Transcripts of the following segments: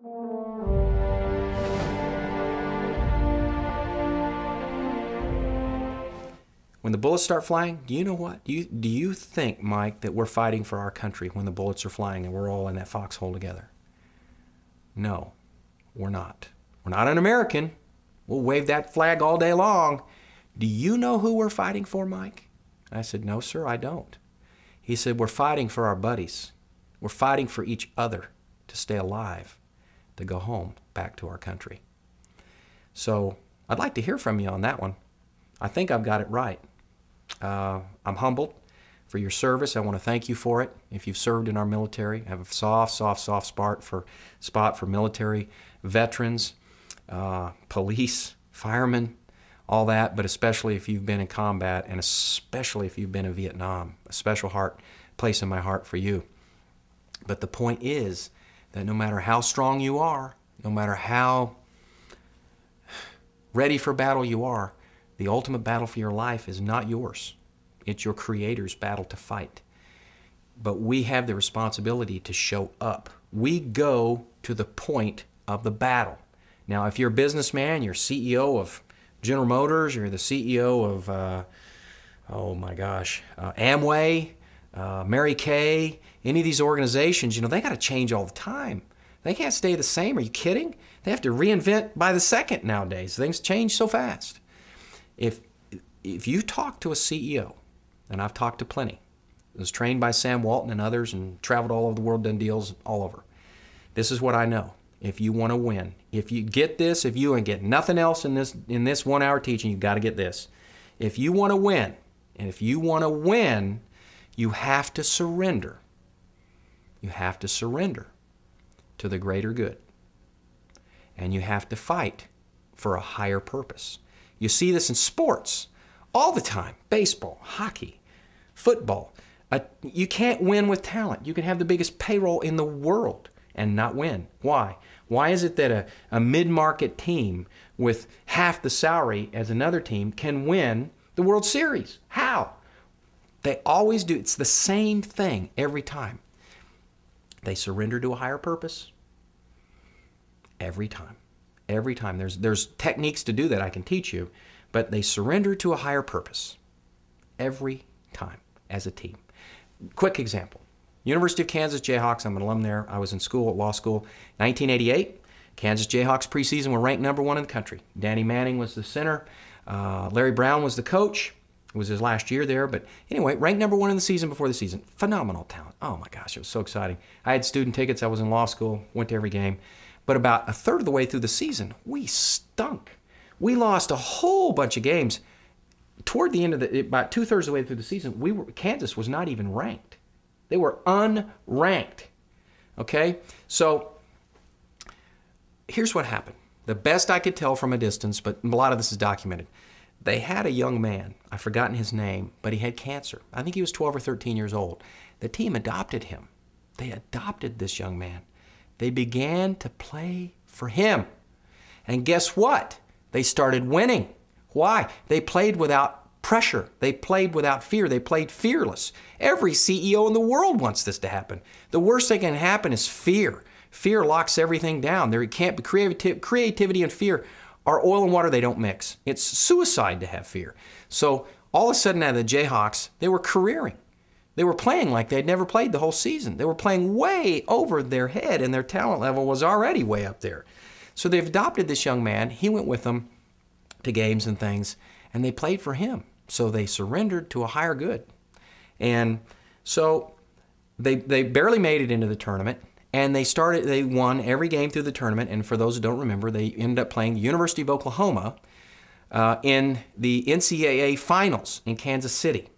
When the bullets start flying, do you know what? Do you think, Mike, that we're fighting for our country when the bullets are flying and we're all in that foxhole together? No, we're not. We're not an American. We'll wave that flag all day long. Do you know who we're fighting for, Mike? I said, no, sir, I don't. He said, we're fighting for our buddies. We're fighting for each other to stay alive, to go home, back to our country. So I'd like to hear from you on that one. I think I've got it right. I'm humbled for your service. I want to thank you for it. If you've served in our military, I have a soft spot for military veterans, police, firemen, all that, but especially if you've been in combat and especially if you've been in Vietnam. A special place in my heart for you. But the point is that no matter how strong you are, no matter how ready for battle you are, the ultimate battle for your life is not yours. It's your Creator's battle to fight. But we have the responsibility to show up. We go to the point of the battle. Now, if you're a businessman, you're CEO of General Motors, you're the CEO of, Amway, Mary Kay, any of these organizations, you know, they got to change all the time. They can't stay the same. Are you kidding? They have to reinvent by the second nowadays. Things change so fast. If you talk to a CEO, and I've talked to plenty, I was trained by Sam Walton and others and traveled all over the world, done deals all over. This is what I know. If you want to win, if you get this, if you get nothing else in this 1 hour teaching, you've got to get this. If you want to win, and if you want to win, you have to surrender. You have to surrender to the greater good. And you have to fight for a higher purpose. You see this in sports all the time. Baseball, hockey, football. You can't win with talent. You can have the biggest payroll in the world and not win. Why? Why is it that a mid-market team with half the salary as another team can win the World Series? How? They always do. It's the same thing every time. They surrender to a higher purpose every time. Every time. There's techniques to do that I can teach you, but they surrender to a higher purpose every time as a team. Quick example. University of Kansas Jayhawks, I'm an alum there. I was in school, at law school, 1988. Kansas Jayhawks preseason were ranked #1 in the country. Danny Manning was the center. Larry Brown was the coach. It was his last year there, but anyway, ranked #1 in the season before the season. Phenomenal talent. Oh my gosh, it was so exciting. I had student tickets. I was in law school, went to every game. But about a third of the way through the season, we stunk. We lost a whole bunch of games. Toward the end of about 2/3 of the way through the season, Kansas was not even ranked. They were unranked. Okay? So here's what happened. The best I could tell from a distance, but a lot of this is documented. They had a young man, I've forgotten his name, but he had cancer. I think he was 12 or 13 years old. The team adopted him. They adopted this young man. They began to play for him. And guess what? They started winning. Why? They played without pressure. They played without fear. They played fearless. Every CEO in the world wants this to happen. The worst that can happen is fear. Fear locks everything down. There can't be creativity and fear are oil and water. They don't mix. It's suicide to have fear. So all of a sudden out of the Jayhawks, they were careering. They were playing like they'd never played the whole season. They were playing way over their head, and their talent level was already way up there. So they've adopted this young man. He went with them to games and things, and they played for him. So they surrendered to a higher good. And so they barely made it into the tournament, and they won every game through the tournament. And for those who don't remember, they ended up playing the University of Oklahoma in the NCAA Finals in Kansas City,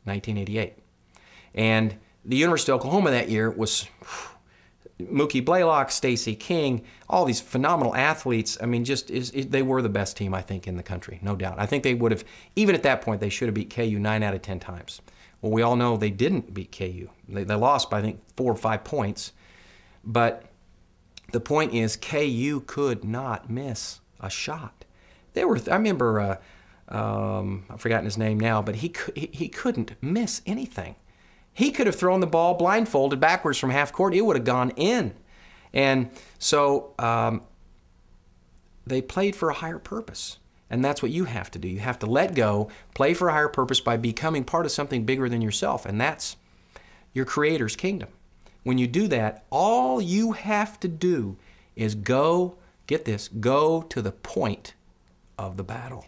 1988. And the University of Oklahoma that year was Mookie Blaylock, Stacey King, all these phenomenal athletes. I mean, they were the best team, I think, in the country, no doubt. I think they would have, even at that point, they should have beat KU 9 out of 10 times. Well, we all know they didn't beat KU. They lost by, I think, 4 or 5 points. But the point is, KU could not miss a shot. I remember, I've forgotten his name now, but he couldn't miss anything. He could have thrown the ball blindfolded backwards from half court. It would have gone in. And so they played for a higher purpose. And that's what you have to do. You have to let go, play for a higher purpose by becoming part of something bigger than yourself. And that's your Creator's kingdom. When you do that, all you have to do is go, get this, go to the point of the battle.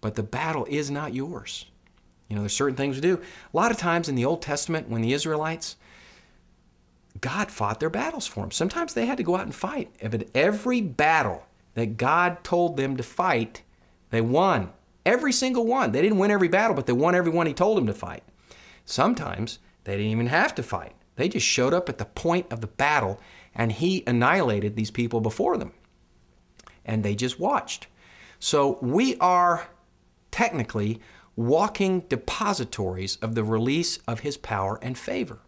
But the battle is not yours. You know, there's certain things to do. A lot of times in the Old Testament, when the Israelites, God fought their battles for them. Sometimes they had to go out and fight. But every battle that God told them to fight, they won. Every single one. They didn't win every battle, but they won every one He told them to fight. Sometimes they didn't even have to fight. They just showed up at the point of the battle, and He annihilated these people before them. And they just watched. So we are technically walking depositories of the release of His power and favor.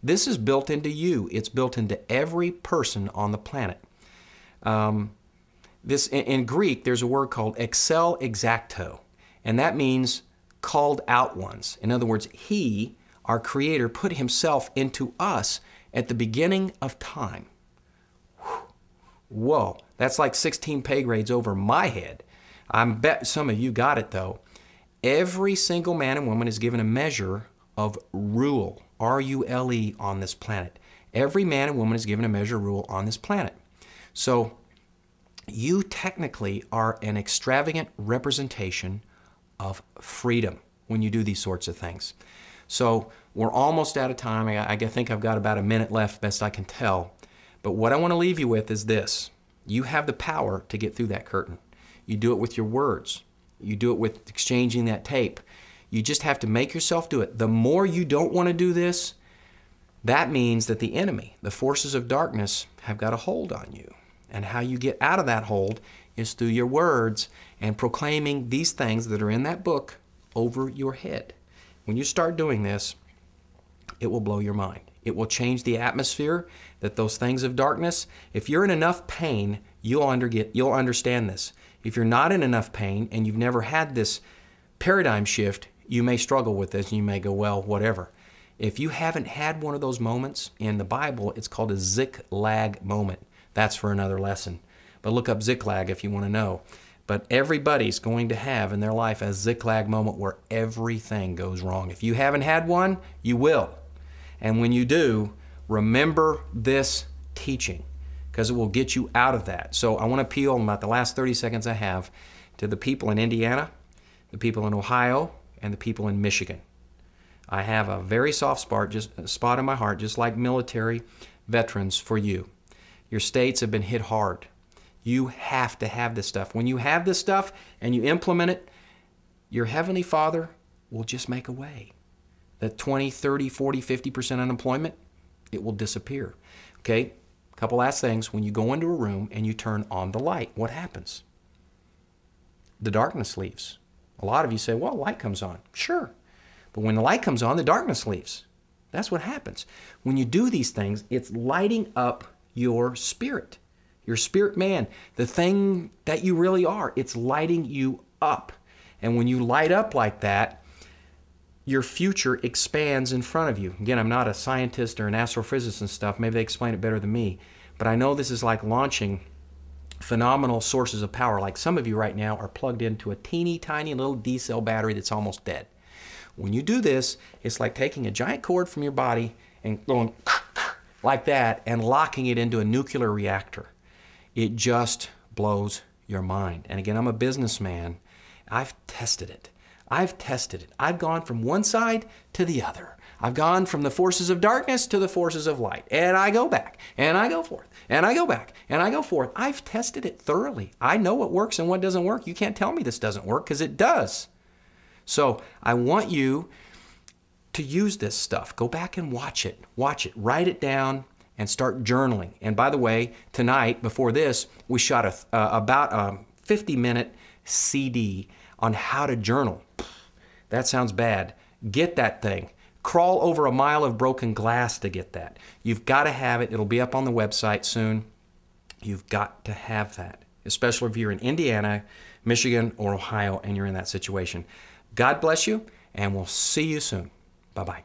This is built into you. It's built into every person on the planet. In Greek, there's a word called excel exacto, and that means called out ones. In other words, He, our Creator, put Himself into us at the beginning of time. Whoa, that's like 16 pay grades over my head. I bet some of you got it, though. Every single man and woman is given a measure of rule, R-U-L-E, on this planet. Every man and woman is given a measure of rule on this planet. So you technically are an extravagant representation of freedom when you do these sorts of things. So we're almost out of time. I think I've got about a minute left, best I can tell. But what I want to leave you with is this. You have the power to get through that curtain. You do it with your words. You do it with exchanging that tape. You just have to make yourself do it. The more you don't want to do this, that means that the enemy, the forces of darkness, have got a hold on you. And how you get out of that hold is through your words and proclaiming these things that are in that book over your head. When you start doing this, it will blow your mind. It will change the atmosphere that those things of darkness, if you're in enough pain, you'll understand this. If you're not in enough pain and you've never had this paradigm shift, you may struggle with this and you may go, well, whatever. If you haven't had one of those moments in the Bible, it's called a Ziklag moment. That's for another lesson. But look up Ziklag if you want to know. But everybody's going to have in their life a Ziklag moment where everything goes wrong. If you haven't had one, you will. And when you do, remember this teaching, because it will get you out of that. So I want to appeal in about the last 30 seconds I have to the people in Indiana, the people in Ohio, and the people in Michigan. I have a very soft spot in my heart, just like military veterans, for you. Your states have been hit hard. You have to have this stuff. When you have this stuff and you implement it, your Heavenly Father will just make a way. That 20, 30, 40, 50% unemployment, it will disappear. Okay? A couple last things. When you go into a room and you turn on the light, what happens? The darkness leaves. A lot of you say, well, light comes on. Sure. But when the light comes on, the darkness leaves. That's what happens. When you do these things, it's lighting up your spirit man, the thing that you really are. It's lighting you up. And when you light up like that, your future expands in front of you. Again, I'm not a scientist or an astrophysicist and stuff. Maybe they explain it better than me. But I know this is like launching phenomenal sources of power. Like some of you right now are plugged into a teeny tiny little D-cell battery that's almost dead. When you do this, it's like taking a giant cord from your body and going like that and locking it into a nuclear reactor. It just blows your mind. And again, I'm a businessman. I've tested it. I've gone from one side to the other. I've gone from the forces of darkness to the forces of light. And I go back, and I go forth, and I go back, and I go forth. I've tested it thoroughly. I know what works and what doesn't work. You can't tell me this doesn't work, because it does. So I want you to use this stuff. Go back and watch it. Write it down, and start journaling. And by the way, tonight, before this, we shot about a 50-minute CD on how to journal. That sounds bad. Get that thing. Crawl over a mile of broken glass to get that. You've got to have it. It'll be up on the website soon. You've got to have that, especially if you're in Indiana, Michigan, or Ohio, and you're in that situation. God bless you, and we'll see you soon. Bye-bye.